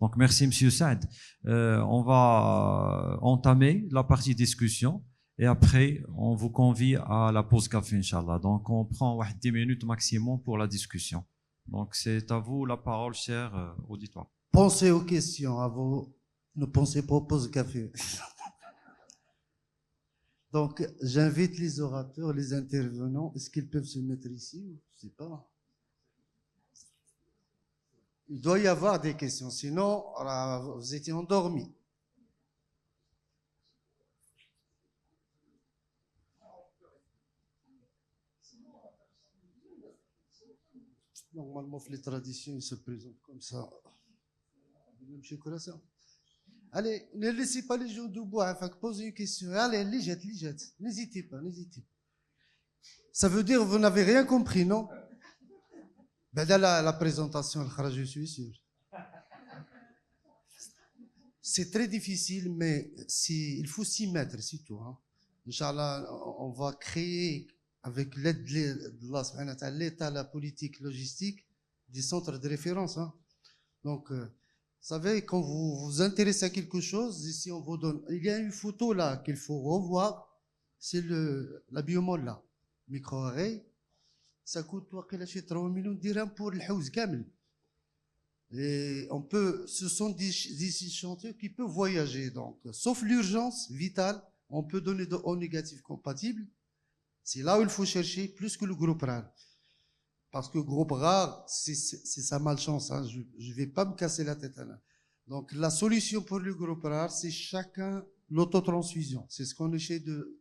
Donc, merci, Monsieur Saad. On va entamer la partie discussion et après, on vous convie à la pause café, Inch'Allah. Donc, on prend 10 minutes maximum pour la discussion. Donc, c'est à vous la parole, cher auditoire. Pensez aux questions, ne pensez pas aux pauses café. Donc, j'invite les orateurs, les intervenants. Est-ce qu'ils peuvent se mettre ici? Je ne sais pas. Il doit y avoir des questions, sinon vous étiez endormis. Normalement, les traditions, ils se présentent comme ça. Même chez Khorasan. Allez, ne laissez pas les gens debout, posez une question. Allez, les jette. N'hésitez pas. Ça veut dire que vous n'avez rien compris, non? Ben là, la présentation, je suis sûr. C'est très difficile, mais il faut s'y mettre, c'est tout. Hein. Inch'Allah, on va créer, avec l'aide de l'État, la politique logistique, des centres de référence. Hein. Donc, vous savez, quand vous vous intéressez à quelque chose, ici on vous donne. Il y a une photo là qu'il faut revoir, c'est la biomole là, micro-array. Ça coûte 3 millions de dirhams pour le house kamel. Et ce sont des chantiers qui peuvent voyager. Donc, sauf l'urgence vitale, on peut donner de O négatif compatible. C'est là où il faut chercher plus que le groupe rare. Parce que groupe rare, c'est sa malchance. Hein. Je ne vais pas me casser la tête là. Donc, la solution pour le groupe rare, c'est chacun l'autotransfusion. C'est ce qu'on essaie de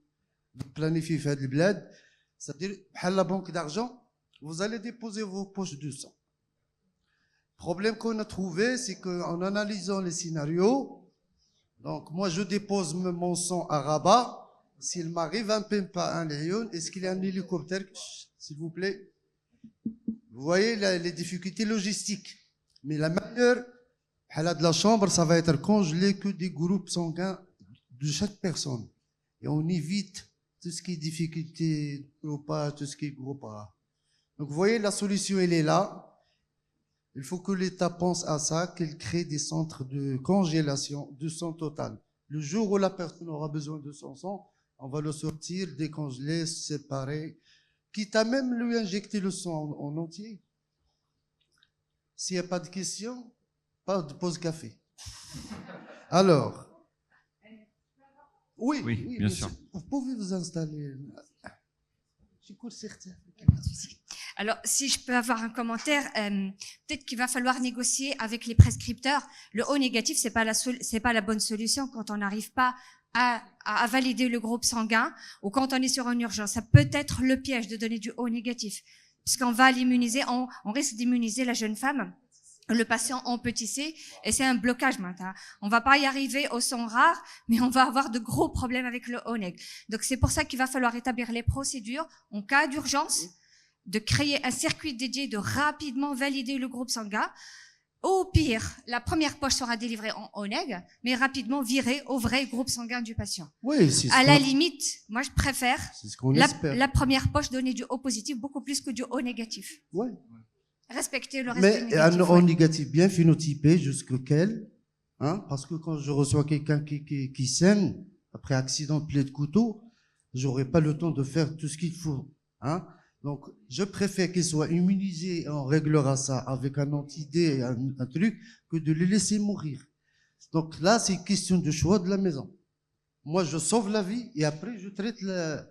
planifier faire du bled. C'est-à-dire, à la banque d'argent, vous allez déposer vos poches de sang. Le problème qu'on a trouvé, c'est qu'en analysant les scénarios, donc moi je dépose mon sang à Rabat, s'il m'arrive un Pempa, un Lyon, est-ce qu'il y a un hélicoptère, s'il vous plaît? Vous voyez les difficultés logistiques. Mais la meilleure, de la chambre, ça va être congelé que des groupes sanguins de chaque personne. Et on évite tout ce qui est difficulté, groupage, tout ce qui est groupage. Donc vous voyez, la solution, elle est là. Il faut que l'État pense à ça, qu'il crée des centres de congélation de sang total. Le jour où la personne aura besoin de son sang, on va le sortir, décongeler, séparer, quitte à même lui injecter le sang en entier. S'il n'y a pas de questions, pas de pause café. Alors, oui, bien sûr. Vous pouvez vous installer. Je suis certain. Alors, si je peux avoir un commentaire, peut-être qu'il va falloir négocier avec les prescripteurs. Le O négatif, c'est pas la bonne solution quand on n'arrive pas à valider le groupe sanguin ou quand on est sur une urgence. Ça peut être le piège de donner du O négatif, puisqu'on va l'immuniser, on risque d'immuniser la jeune femme, le patient en petit c, et c'est un blocage maintenant. On va pas y arriver au sang rare, mais on va avoir de gros problèmes avec le O neg. Donc c'est pour ça qu'il va falloir établir les procédures en cas d'urgence, de créer un circuit dédié, de rapidement valider le groupe sanguin. Au pire, la première poche sera délivrée en O neg, mais rapidement virée au vrai groupe sanguin du patient. Oui, c'est à la limite, moi je préfère la première poche donner du O positif beaucoup plus que du O négatif. Ouais. Respecter le reste mais du négatif. Un O négatif bien phénotypé jusqu'auquel, hein, parce que quand je reçois quelqu'un qui saigne après accident de plaie de couteau, j'aurai pas le temps de faire tout ce qu'il faut, hein. Donc, je préfère qu'il soit immunisé et on réglera ça avec un anti-D, un truc, que de les laisser mourir. Donc là, c'est question de choix de la maison. Moi, je sauve la vie et après, je traite la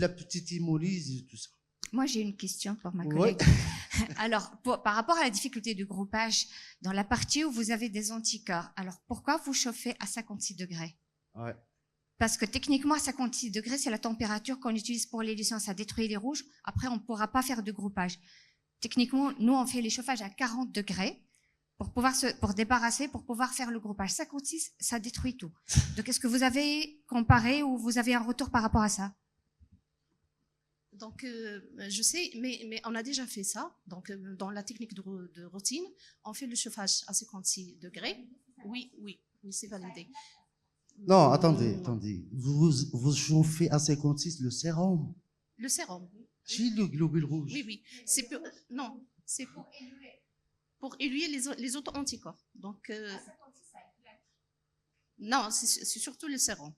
petite hémolyse et tout ça. Moi, j'ai une question pour ma collègue. Ouais. Alors, par rapport à la difficulté du groupage, dans la partie où vous avez des anticorps, alors pourquoi vous chauffez à 56 degrés? Ouais. Parce que techniquement, à 56 degrés, c'est la température qu'on utilise pour l'élution. Ça détruit les rouges. Après, on ne pourra pas faire de groupage. Techniquement, nous, on fait les chauffages à 40 degrés pour débarrasser, pour pouvoir faire le groupage. 56, ça détruit tout. Donc, est-ce que vous avez comparé ou vous avez un retour par rapport à ça? Donc, je sais, mais on a déjà fait ça. Donc, dans la technique de routine, on fait le chauffage à 56 degrés. Oui, c'est validé. Non, attendez. Vous chauffez à 56 le sérum. Le sérum. Chez le globule rouge. Oui. C'est pour... Non, c'est pour... pour éluer les auto-anticorps. Donc, non, c'est surtout le sérum.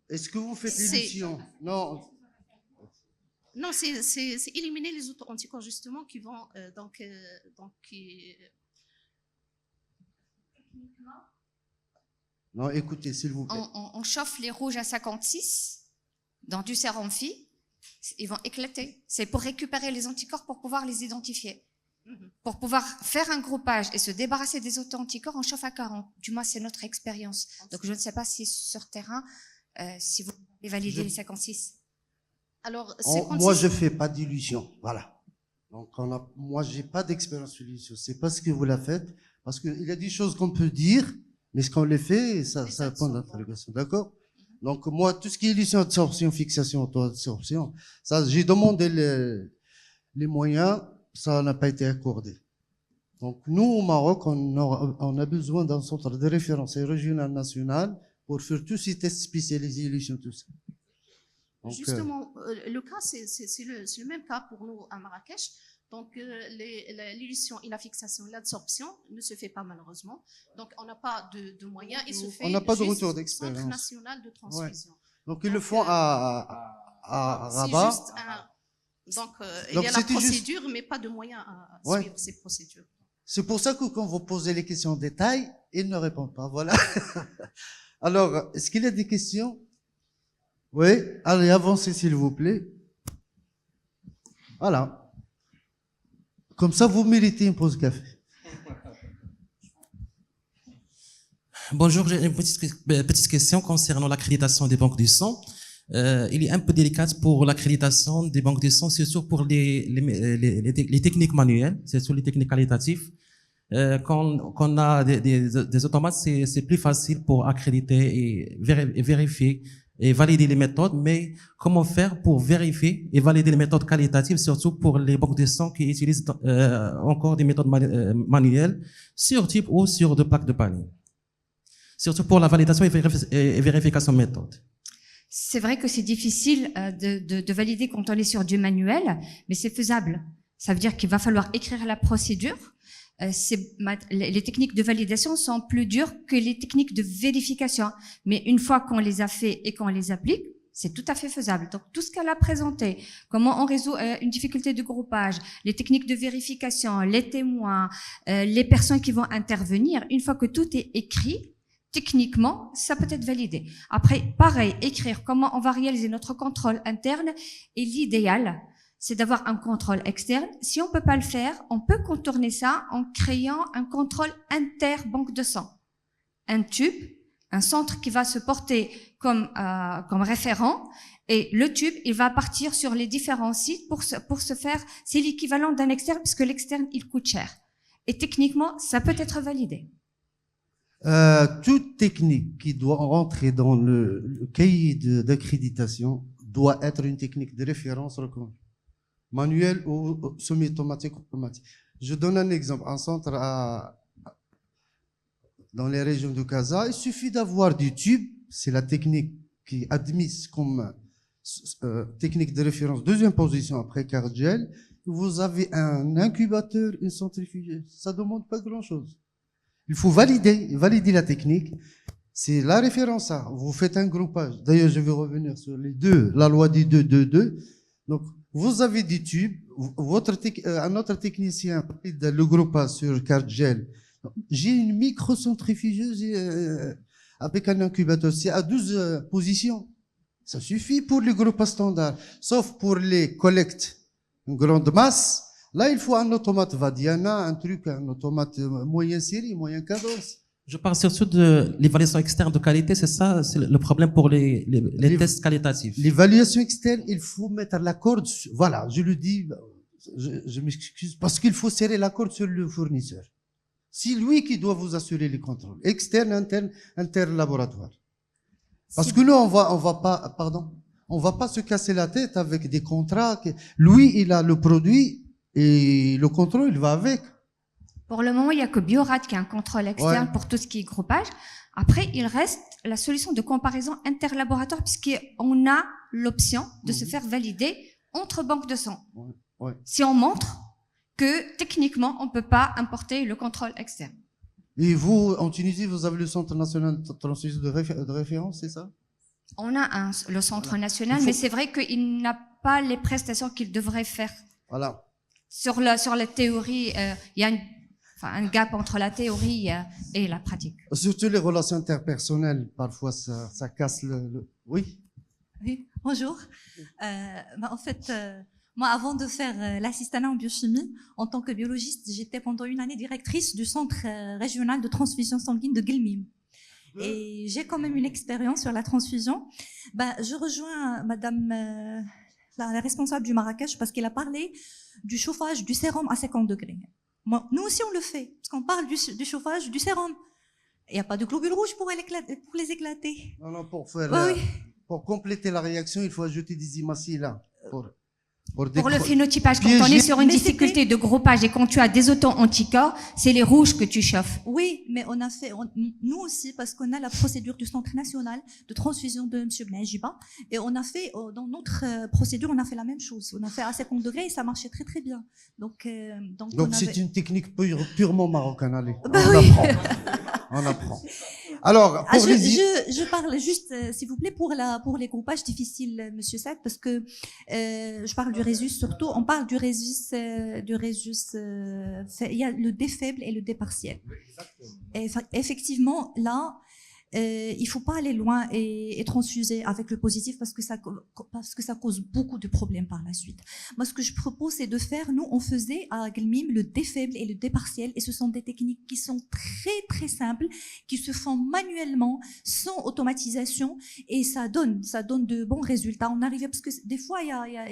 Est-ce que vous faites C'est- l'émission? Non. Non, c'est éliminer les auto-anticorps justement qui vont Non, écoutez, s'il vous plaît. On chauffe les rouges à 56 dans du sérum phi, ils vont éclater. C'est pour récupérer les anticorps pour pouvoir les identifier. Pour pouvoir faire un groupage et se débarrasser des auto-anticorps, on chauffe à 40. Du moins, c'est notre expérience. Donc, je ne sais pas si sur terrain, si vous pouvez valider les 56. Alors, Moi, je fais pas d'illusion. Voilà. Donc, moi, j'ai pas d'expérience sur l'illusion. C'est pas ce que vous la faites. Parce qu'il y a des choses qu'on peut dire, mais ce qu'on les fait, ça répond à l'interrogation. D'accord? Donc, moi, tout ce qui est illusion, absorption, fixation, auto-absorption, ça, j'ai demandé les moyens, ça n'a pas été accordé. Donc, nous, au Maroc, on a besoin d'un centre de référence régional, national, pour faire tous ces tests spécialisés, illusion, tout ça. Donc, justement, le cas, c'est le même cas pour nous à Marrakech. Donc, l'illusion et la fixation, l'absorption ne se fait pas malheureusement. Donc, on n'a pas de moyens et se fait on n'a pas de juste retour d'expérience. Centre national de transfusion. Donc, ils le font à Rabat. C'est juste donc, il Donc, y a la c'était juste- procédure, mais pas de moyens à Ouais. suivre ces procédures. C'est pour ça que quand vous posez les questions en détail, ils ne répondent pas. Voilà. Alors, est-ce qu'il y a des questions? Oui. Allez, avancez, s'il vous plaît. Voilà. Comme ça, vous méritez une pause café. Bonjour, j'ai une petite question concernant l'accréditation des banques du sang. Il est un peu délicate pour l'accréditation des banques du sang, surtout pour les techniques manuelles, surtout les techniques qualitatives. Quand on a des automates, c'est plus facile pour accréditer et vérifier et valider les méthodes, mais comment faire pour vérifier et valider les méthodes qualitatives, surtout pour les banques de sang qui utilisent encore des méthodes manuelles sur type ou sur de plaques de panier, surtout pour la validation et vérification méthode. C'est vrai que c'est difficile de valider quand on est sur du manuel, mais c'est faisable. Ça veut dire qu'il va falloir écrire la procédure. Les techniques de validation sont plus dures que les techniques de vérification. Mais une fois qu'on les a fait et qu'on les applique, c'est tout à fait faisable. Donc, tout ce qu'elle a présenté, comment on résout une difficulté de groupage, les techniques de vérification, les témoins, les personnes qui vont intervenir, une fois que tout est écrit, techniquement, ça peut être validé. Après, pareil, écrire comment on va réaliser notre contrôle interne et l'idéal, c'est d'avoir un contrôle externe. Si on peut pas le faire, on peut contourner ça en créant un contrôle inter-banque de sang. Un tube, un centre qui va se porter comme référent, et le tube, il va partir sur les différents sites pour se faire, c'est l'équivalent d'un externe, puisque l'externe, il coûte cher. Et techniquement, ça peut être validé. Toute technique qui doit rentrer dans le cahier d'accréditation doit être une technique de référence reconnue. Manuel ou semi-automatique ou automatique. Je donne un exemple. Un centre dans les régions de Casa, il suffit d'avoir du tube, c'est la technique qui est admise comme technique de référence, deuxième position après Cargel. Vous avez un incubateur, une centrifugeuse. Ça demande pas grand-chose. Il faut valider la technique. C'est la référence à. Vous faites un groupage. D'ailleurs, je vais revenir sur les deux, la loi des 2-2-2. Donc, vous avez des tubes, un autre technicien, le groupage sur Cargel. J'ai une microcentrifugeuse avec un incubateur. C'est à 12 positions. Ça suffit pour les groupes standards. Sauf pour les collectes, une grande masse. Là, il faut un automate Vadiana, un automate moyen série, moyen cadence. Je parle surtout de l'évaluation externe de qualité, c'est ça, c'est le problème pour les tests qualitatifs. L'évaluation externe, il faut mettre la corde, voilà, je le dis, je m'excuse, parce qu'il faut serrer la corde sur le fournisseur. C'est lui qui doit vous assurer les contrôles, externe, interne, interlaboratoire. Parce que nous, on va pas se casser la tête avec des contrats. Lui, il a le produit et le contrôle, il va avec. Pour le moment, il n'y a que Biorad qui a un contrôle externe pour tout ce qui est groupage. Après, il reste la solution de comparaison interlaboratoire puisqu'on a l'option de se faire valider entre banques de sang. Ouais. Si on montre que techniquement, on ne peut pas importer le contrôle externe. Et vous, en Tunisie, vous avez le Centre national de transfusion de référence, c'est ça? On a le centre national, Il faut- mais c'est vrai qu'il n'a pas les prestations qu'il devrait faire. Voilà. Sur la théorie, il y a un gap entre la théorie et la pratique. Surtout les relations interpersonnelles, parfois ça casse le... Oui. Oui, bonjour. En fait, moi, avant de faire l'assistanat en biochimie, en tant que biologiste, j'étais pendant une année directrice du centre régional de transfusion sanguine de Guelmim. Et j'ai quand même une expérience sur la transfusion. Je rejoins Madame la responsable du Marrakech parce qu'elle a parlé du chauffage du sérum à 50 degrés. Moi, nous aussi, on le fait, parce qu'on parle du chauffage du sérum. Il n'y a pas de globules rouges pour les éclater. Non, pour faire Oui. pour compléter la réaction, il faut ajouter des hématies là. Pour le phénotypage, quand Piéger. on est sur une Mais difficulté de groupage et quand tu as des auto-anticorps, c'est les rouges que tu chauffes. Oui, mais on a fait, nous aussi, parce qu'on a la procédure du Centre national de transfusion de M. Benjiba, et on a fait, dans notre procédure, on a fait la même chose. On a fait à 50 degrés et ça marchait très très bien. Donc c'est une technique purement marocaine, allez. Bah on oui. apprend. On apprend. Alors, pour les... je parle juste, s'il vous plaît, pour les groupages difficiles, Monsieur Saad, parce que je parle du résus surtout. On parle du résus, il y a le D faible et le D partiel. Et, effectivement, là, il faut pas aller loin et transfuser avec le positif parce que ça cause beaucoup de problèmes par la suite. Moi, ce que je propose, c'est de faire, nous, on faisait à Guelmim le D faible et le D partiel, et ce sont des techniques qui sont très, très simples, qui se font manuellement, sans automatisation, et ça donne de bons résultats. On arrive, parce que des fois, il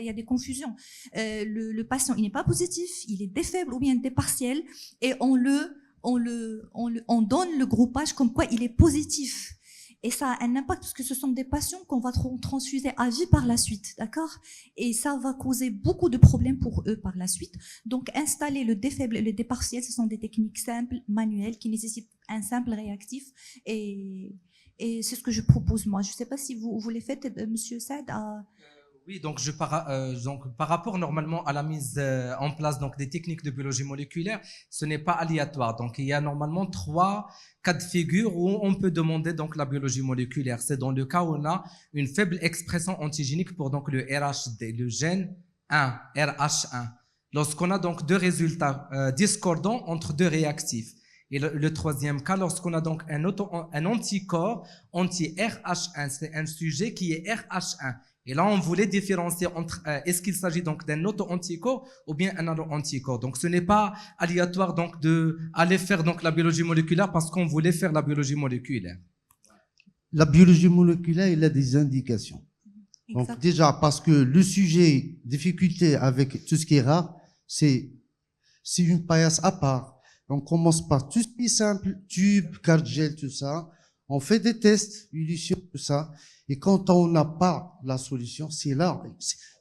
y a des confusions. Le patient, il n'est pas positif, il est D faible ou bien D partiel, et on donne le groupage comme quoi il est positif. Et ça a un impact parce que ce sont des patients qu'on va transfuser à vie par la suite, d'accord? Et ça va causer beaucoup de problèmes pour eux par la suite. Donc, installer le D faible et le D partiel, ce sont des techniques simples, manuelles, qui nécessitent un simple réactif. Et c'est ce que je propose, moi. Je ne sais pas si vous les faites, Monsieur Saad, Oui, donc par rapport normalement à la mise en place donc des techniques de biologie moléculaire, ce n'est pas aléatoire. Donc il y a normalement 3 cas de figure où on peut demander donc la biologie moléculaire. C'est dans le cas où on a une faible expression antigénique pour donc le RHD, le gène 1, RH1. Lorsqu'on a donc 2 résultats discordants entre 2 réactifs. Et le troisième cas, lorsqu'on a donc un anticorps anti-RH1, c'est un sujet qui est RH1. Et là, on voulait différencier entre est-ce qu'il s'agit donc d'un auto-anticorps ou bien un anticorps. Donc, ce n'est pas aléatoire donc de aller faire donc la biologie moléculaire parce qu'on voulait faire la biologie moléculaire. La biologie moléculaire, il a des indications. Donc Exact. déjà, parce que le sujet, difficulté avec tout ce qui est rare, c'est une paillasse à part. On commence par tout ce qui est simple, tube, cardgel, tout ça. On fait des tests, illusion, tout ça. Et quand on n'a pas la solution, c'est là.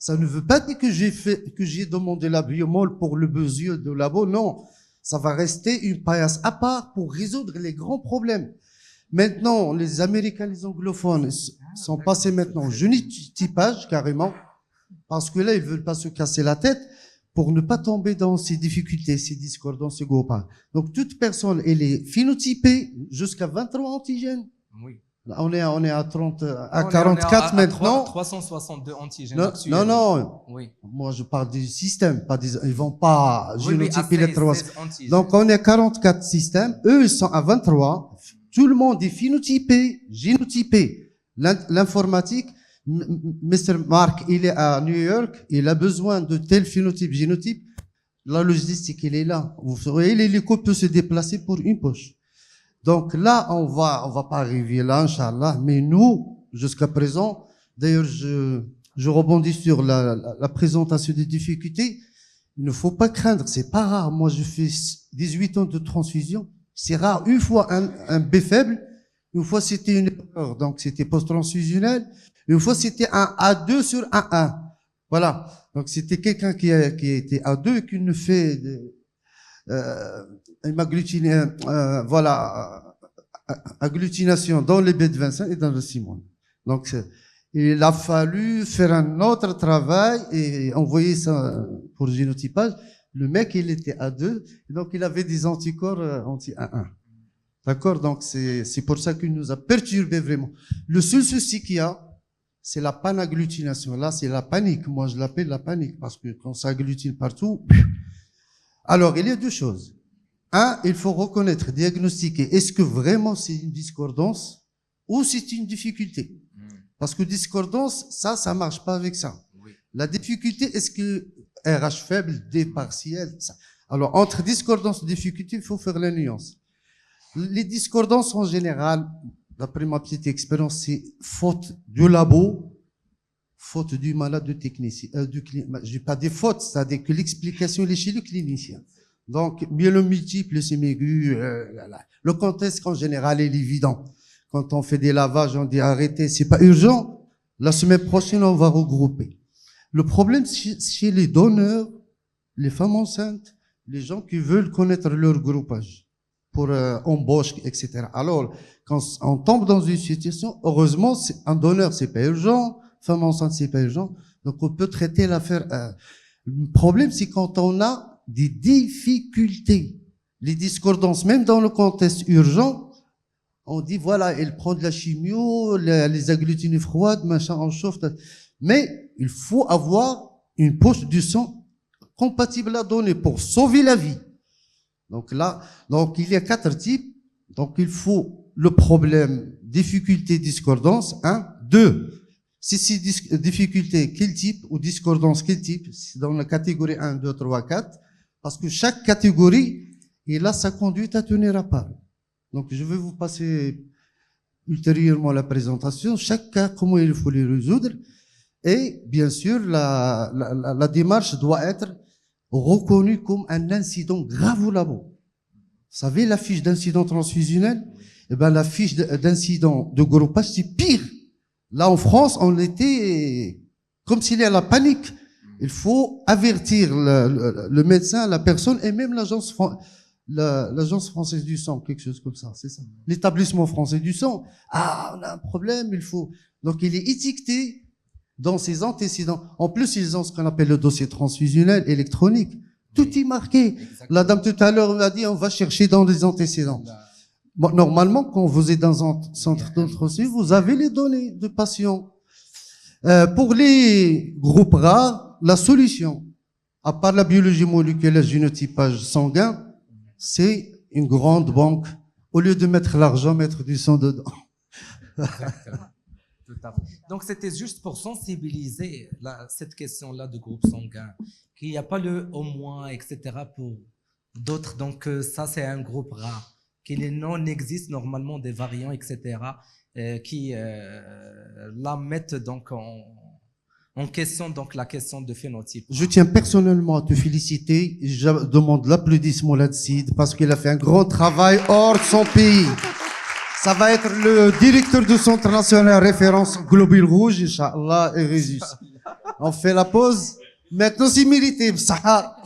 Ça ne veut pas dire que j'ai demandé la biomol pour le besoin de labo. Non. Ça va rester une paillasse à part pour résoudre les grands problèmes. Maintenant, les Américains, les anglophones sont passés maintenant au génotypage, carrément. Parce que là, ils veulent pas se casser la tête pour ne pas tomber dans ces difficultés, ces discordances, ces groupes. Donc, toute personne, elle est phénotypée jusqu'à 23 antigènes. Oui. On est à 30, à On est 44 à maintenant. 362 antigènes Non, actuels. non. Oui. Moi, je parle du système, pas des, ils vont pas Oui, génotyper les 3. 16 antigènes. Donc, on est à 44 systèmes. Eux, ils sont à 23. Tout le monde est phénotypé, génotypé. L'informatique, Mr. Mark, il est à New York. Il a besoin de tel phénotype, génotype. La logistique, il est là. Vous voyez, l'hélico peut se déplacer pour une poche. Donc là, on va pas arriver là, Inch'Allah. Mais nous, jusqu'à présent, d'ailleurs, je rebondis sur la présentation des difficultés. Il ne faut pas craindre, c'est pas rare. Moi, je fais 18 ans de transfusion. C'est rare. Une fois un B faible, une fois c'était une erreur, donc c'était post-transfusionnel. Une fois c'était un A2 sur un 1. Voilà. Donc c'était quelqu'un qui était A2 et qui ne fait agglutination dans les B25 et dans le Simon. Donc il a fallu faire un autre travail et envoyer ça pour le génotypage. Le mec, il était à 2, donc il avait des anticorps anti-A1. D'accord? Donc c'est pour ça qu'il nous a perturbé vraiment. Le seul souci qu'il y a, c'est la panagglutination. Là, c'est la panique. Moi, je l'appelle la panique parce que quand ça agglutine partout. Alors, il y a deux choses. Un, il faut reconnaître, diagnostiquer. Est-ce que vraiment c'est une discordance ou c'est une difficulté? Parce que discordance, ça marche pas avec ça. La difficulté, est-ce que RH faible, D partiel, ça. Alors, entre discordance et difficulté, il faut faire la nuance. Les discordances en général, d'après ma petite expérience, c'est faute du labo, faute du malade, du technicien, je dis pas des fautes, c'est-à-dire que l'explication est chez le clinicien. Donc, myélomultiple, leucémie aiguë, le contexte en général est évident. Quand on fait des lavages, on dit arrêtez, c'est pas urgent. La semaine prochaine, on va regrouper. Le problème, chez les donneurs, les femmes enceintes, les gens qui veulent connaître leur groupage pour embauche, etc. Alors, quand on tombe dans une situation, heureusement, un donneur, c'est pas urgent, femme enceinte, c'est pas urgent, donc on peut traiter l'affaire. Le problème, c'est quand on a des difficultés, les discordances, même dans le contexte urgent, on dit voilà, elle prend de la chimio, les agglutinées froides, machin, on chauffe. Mais il faut avoir une poche du sang compatible à donner pour sauver la vie. Donc là, il y a 4 types. Donc il faut le problème, difficulté, discordance, 1. 2. Si c'est difficulté, quel type, ou discordance, quel type? C'est dans la catégorie 1, 2, 3, 4. Parce que chaque catégorie, il a sa conduite à tenir à part. Donc je vais vous passer ultérieurement la présentation. Chaque cas, comment il faut les résoudre. Et bien sûr, la démarche doit être reconnue comme un incident grave au labo. Vous savez, la fiche d'incident transfusionnel, eh ben, la fiche d'incident de groupage, c'est pire. Là, en France, on était comme s'il y a la panique. Il faut avertir le médecin, la personne et même l'agence française du sang, quelque chose comme ça, c'est ça. L'établissement français du sang. Ah, on a un problème, il faut. Donc, il est étiqueté dans ses antécédents. En plus, ils ont ce qu'on appelle le dossier transfusionnel électronique. Tout est marqué. Exactement. La dame tout à l'heure m'a dit, on va chercher dans les antécédents. Bon, normalement, quand vous êtes dans un centre de transfusion, vous avez les données de patients. Pour les groupes rares, la solution, à part la biologie moléculaire, génotypage sanguin, c'est une grande banque. Au lieu de mettre l'argent, mettre du sang dedans. Exactement. Tout à fait. Donc, c'était juste pour sensibiliser cette question-là de groupe sanguin, qu'il n'y a pas le au moins, etc. pour d'autres. Donc, ça, c'est un groupe rare. Qu'il non existe normalement des variants, etc. Qui la mettent donc en question donc la question de phénotype. Je tiens personnellement à te féliciter. Je demande l'applaudissement là-dessus parce qu'il a fait un grand travail hors de son pays. Ça va être le directeur du Centre national référence Globule Rouge, Inch'Allah, et Résus. On fait la pause. Maintenant, c'est mérité. Ça.